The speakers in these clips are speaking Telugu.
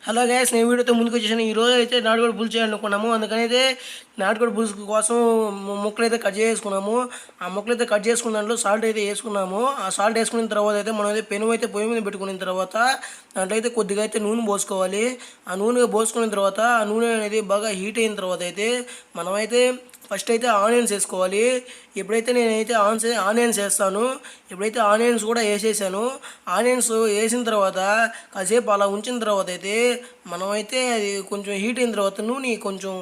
హలో గైస్, నేను వీడియోతో ముందుకు వచ్చేసాను. ఈరోజు అయితే నాటుకోడి పులుసు చేయాలనుకున్నాము. అందుకని అయితే నాటుకోడి పులుసు కోసం ముక్కలు అయితే కట్ చేసుకున్నాము. ఆ ముక్కలు అయితే కట్ చేసుకున్న దాంట్లో సాల్ట్ అయితే వేసుకున్నాము. ఆ సాల్ట్ వేసుకున్న తర్వాత అయితే మనం అయితే పెను అయితే పొయ్యి మీద పెట్టుకున్న తర్వాత దాంట్లో అయితే కొద్దిగా అయితే నూనె పోసుకోవాలి. ఆ నూనె పోసుకున్న తర్వాత ఆ నూనె అనేది బాగా హీట్ అయిన తర్వాత అయితే మనమైతే ఫస్ట్ అయితే ఆనియన్స్ వేసుకోవాలి. ఎప్పుడైతే నేనైతే ఆనియన్స్ వేస్తాను, ఎప్పుడైతే ఆనియన్స్ కూడా వేసేసాను, ఆనియన్స్ వేసిన తర్వాత కాసేపు అలా ఉంచిన తర్వాత అయితే మనమైతే అది కొంచెం హీట్ అయిన తర్వాత నూనె కొంచెం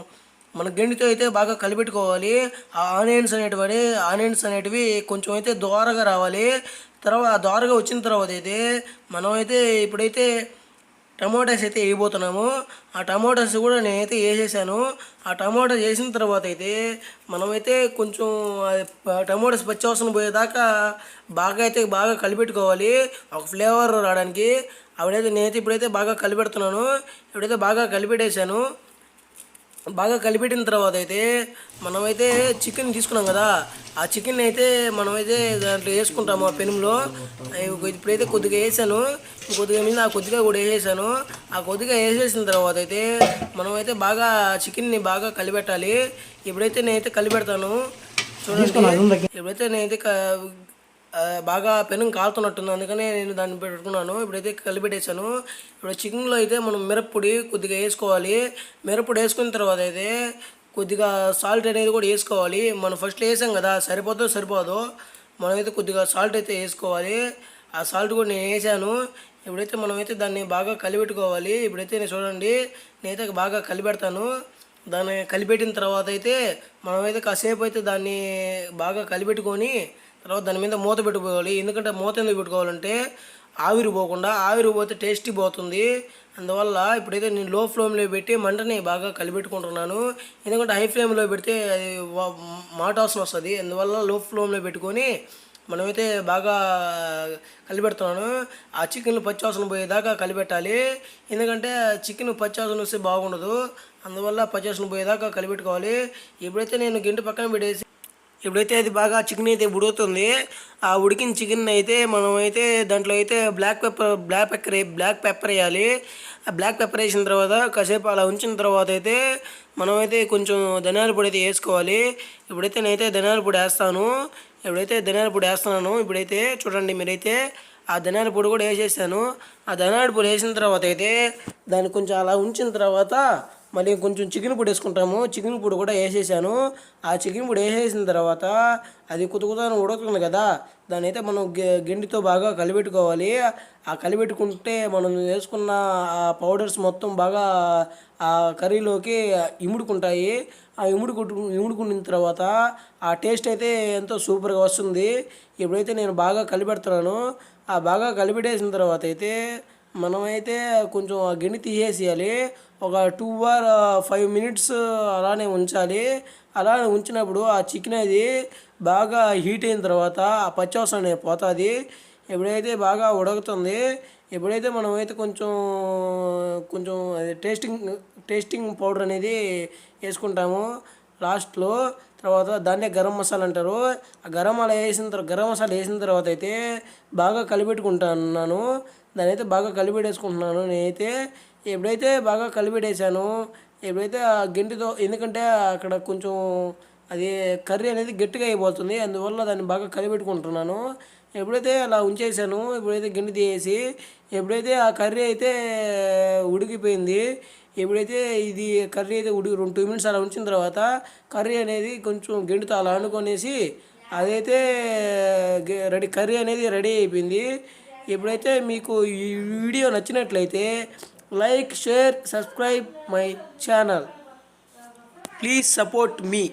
మన గండితో అయితే బాగా కలిపెట్టుకోవాలి. ఆ ఆనియన్స్ అనేటివి కొంచెం అయితే దోరగా రావాలి. తర్వాత దోరగా వచ్చిన తర్వాత అయితే మనమైతే ఇప్పుడైతే టమోటాస్ అయితే వేయబోతున్నాము. ఆ టమోటాస్ కూడా నేనైతే వేసేసాను. ఆ టమోటాస్ వేసిన తర్వాత అయితే మనమైతే కొంచెం టమోటాస్ పచ్చివాసన పోయేదాకా బాగా కలిపెట్టుకోవాలి, ఒక ఫ్లేవర్ రావడానికి. నేనైతే ఇప్పుడైతే బాగా కలిపెడుతున్నాను. ఇప్పుడైతే బాగా కలిపెట్టేసాను. బాగా కలిపెట్టిన తర్వాత అయితే మనమైతే చికెన్ తీసుకున్నాం కదా, ఆ చికెన్ అయితే మనమైతే దాంట్లో వేసుకుంటాము ఆ పెనంలో. ఇప్పుడైతే కొద్దిగా వేసాను, కొద్దిగా మీద ఆ కొద్దిగా కూడా వేసేసాను. ఆ కొద్దిగా వేసేసిన తర్వాత అయితే మనమైతే బాగా చికెన్ని బాగా కలిపెట్టాలి. ఇప్పుడైతే నేనైతే కలిపెడతాను చూడండి. ఇప్పుడైతే నేనైతే బాగా పెనం కాలుతున్నట్టుంది, అందుకనే నేను దాన్ని పెట్టుకున్నాను. ఇప్పుడైతే కలిపెట్టేసాను. ఇప్పుడు చికెన్లో అయితే మనం మిరప్పొడి కొద్దిగా వేసుకోవాలి. మిరప్పొడి వేసుకున్న తర్వాత అయితే కొద్దిగా సాల్ట్ అనేది కూడా వేసుకోవాలి. మనం ఫస్ట్లో వేసాం కదా, సరిపోదో మనమైతే కొద్దిగా సాల్ట్ అయితే వేసుకోవాలి. ఆ సాల్ట్ కూడా నేను వేసాను. ఇప్పుడైతే మనమైతే దాన్ని బాగా కలిపెట్టుకోవాలి. ఇప్పుడైతే నేను చూడండి, నేనైతే బాగా కలిపెడతాను. దాన్ని కలిపెట్టిన తర్వాత అయితే మనమైతే కాసేపు అయితే దాన్ని బాగా కలిపెట్టుకొని తర్వాత దాని మీద మూత పెట్టుకోవాలి. ఎందుకంటే మూత ఎందుకు పెట్టుకోవాలంటే ఆవిరి పోతే టేస్టీ పోతుంది. అందువల్ల ఇప్పుడైతే నేను లో ఫ్లేమ్లో పెట్టి మంటని బాగా కలిపెట్టుకుంటున్నాను. ఎందుకంటే హై ఫ్లేమ్లో పెడితే అది మాట వాసన వస్తుంది. అందువల్ల లో ఫ్లేమ్లో పెట్టుకొని మనమైతే బాగా కలిపెడుతున్నాను. ఆ చికెన్ పచ్చివాసన పోయేదాకా కలిపెట్టాలి. ఎందుకంటే చికెన్ పచ్చివాసన వస్తే బాగుండదు. అందువల్ల పచ్చివాసన పోయేదాకా కలిపెట్టుకోవాలి. ఇప్పుడైతే నేను గింట పక్కన పెట్టేసి ఇప్పుడైతే అది బాగా చికెన్ అయితే ఉడుకుతుంది. ఆ ఉడికిన చికెన్ అయితే మనమైతే దాంట్లో అయితే బ్లాక్ పెప్పర్ వేయాలి. ఆ బ్లాక్ పెప్పర్ వేసిన తర్వాత కాసేపు అలా ఉంచిన తర్వాత అయితే మనమైతే కొంచెం ధనియాల పొడి అయితే వేసుకోవాలి. ఇప్పుడైతే నేనైతే ధనియాల పొడి వేస్తాను. ఇప్పుడైతే చూడండి, మీరైతే ఆ ధనియాల పొడి కూడా వేసేసాను. ఆ ధనియాల పొడి వేసిన తర్వాత అయితే దాన్ని కొంచెం అలా ఉంచిన తర్వాత మళ్ళీ కొంచెం చికెన్ పొడి వేసుకుంటాము. చికెన్ పొడి కూడా వేసేసాను. ఆ చికెన్ పొడి వేసేసిన తర్వాత అది కుతుకుతాను ఉడుకుతుంది కదా, దాన్ని అయితే మనం గెండితో బాగా కలిపెట్టుకోవాలి. ఆ కలిపెట్టుకుంటే మనం వేసుకున్న ఆ పౌడర్స్ మొత్తం బాగా ఆ కర్రీలోకి ఇముడుకుంటాయి. ఆ ఇముడుకున్న తర్వాత ఆ టేస్ట్ అయితే ఎంతో సూపర్గా వస్తుంది. ఇప్పుడైతే నేను బాగా కలిపెడుతున్నాను. ఆ బాగా కలిపెట్టేసిన తర్వాత అయితే మనమైతే కొంచెం ఆ గిన్నె తీసేసేయాలి. ఒక 2 or 5 minutes అలానే ఉంచాలి. అలానే ఉంచినప్పుడు ఆ చికెన్ అది బాగా హీట్ అయిన తర్వాత ఆ పచ్చివాసన అనేది పోతుంది. ఎప్పుడైతే బాగా ఉడుకుతుంది, ఎప్పుడైతే మనమైతే కొంచెం కొంచెం టేస్టింగ్ పౌడర్ అనేది వేసుకుంటాము లాస్ట్లో. తర్వాత దాన్నే గరం మసాలా అంటారు. ఆ గరం మసాలా వేసిన తర్వాత అయితే బాగా కలిపెట్టుకుంటున్నాను. దాని అయితే బాగా కలిపెట్టేసుకుంటున్నాను నేనైతే. ఎప్పుడైతే బాగా కలిపెట్టేసాను, ఎప్పుడైతే ఆ గెంటితో, ఎందుకంటే అక్కడ కొంచెం అది కర్రీ అనేది గట్టిగా అయిపోతుంది, అందువల్ల దాన్ని బాగా కలిపెట్టుకుంటున్నాను. ఎప్పుడైతే అలా ఉంచేసాను, ఎప్పుడైతే గిన్నె తీసేసి ఎప్పుడైతే ఆ కర్రీ అయితే ఉడికిపోయింది, ఎప్పుడైతే ఇది కర్రీ అయితే 2 minutes అలా ఉంచిన తర్వాత కర్రీ అనేది కొంచెం గెంటుతో అలా అనుకొనేసి అదైతే కర్రీ అనేది రెడీ అయిపోయింది. ఎప్పుడైతే మీకు ఈ వీడియో నచ్చినట్లయితే like, share, subscribe my channel. Please support me.